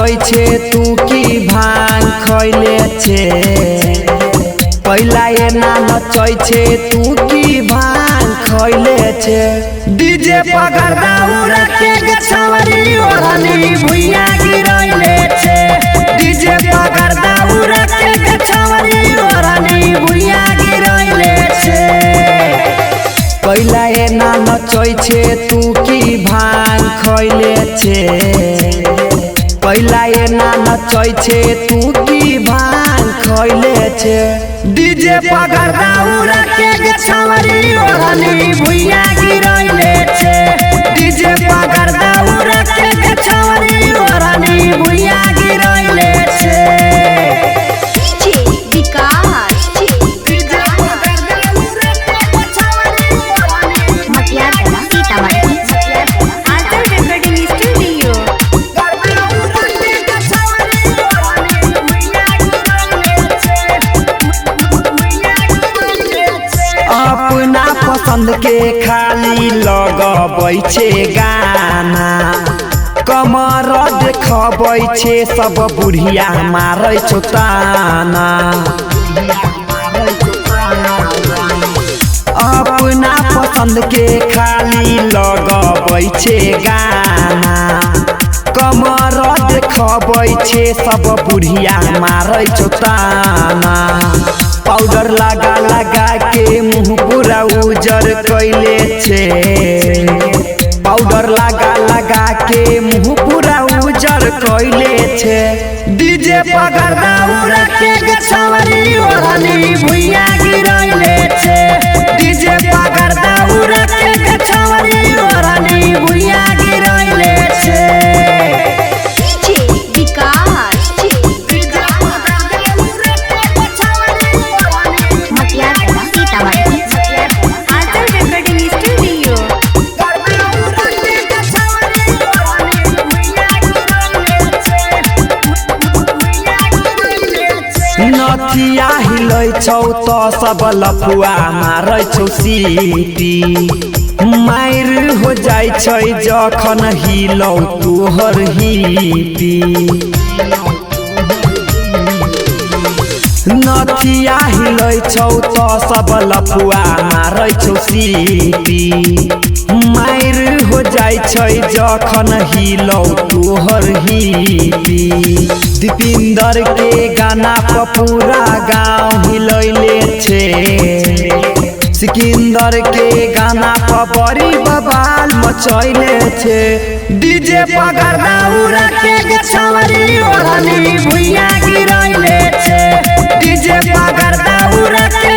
नचै छे तू की भांग खैले छे पहला ये ना नचै छे तू की भांग खैले छे डीजे पकड़ दाउरा के गछवरी ओढ़नी भुइया गिरैले छे डीजे पकड़ दाउरा के गछवरी ओढ़नी भुइया गिरैले छे पहला ये ना नचै छे तू की भांग खैले छे पहला ये ना नचै छे तू की भांग खैले छे डीजे पकड़ दाउरा के गछवरी ओढ़नी भुइया गिरैले छे डीजे पकड़ दाउरा के गछवरी ओढ़नी भुइया गिरैले छे अपना पसंद के खाली लगबै छे गाना कमर देखबै छे सब बुढ़िया मारै छो ताना अपना पसंद के खाली लगबै छे गाना कमर देखबै छे सब बुढ़िया मारै छो ताना पाउडर लगा लगा के मुँह पूरा उजर कैले छे पाउडर लगा लगा के मुँह पूरा उजर कैले छे डीजे पकड़ दाउरा के गछवरी ओढ़नी भुइया गिरैले छे डीजे पकड़ दाउरा के गछवरी ओढ़नी भुइया गिरैले छे नथिया हिलै छौ त सब लफुआ मारै छौ सीटी मार हो जाय छै जखन हिलौ तोहर हिपी नथिया हिलै छौ त सब लफुआ मारै छौ सीटी मार हो जाय छै जखन हिलौ तोहर हिपी दीपिंदर के गाना पर पूरा गाँव हिलैले छे सिकंदर के गाना पर बड़ी बवाल मचैले छे डीजे पकड़ दाउरा के गछवरी ओढ़नी भुइया गिरैले छे डीजे पकड़ दाउरा के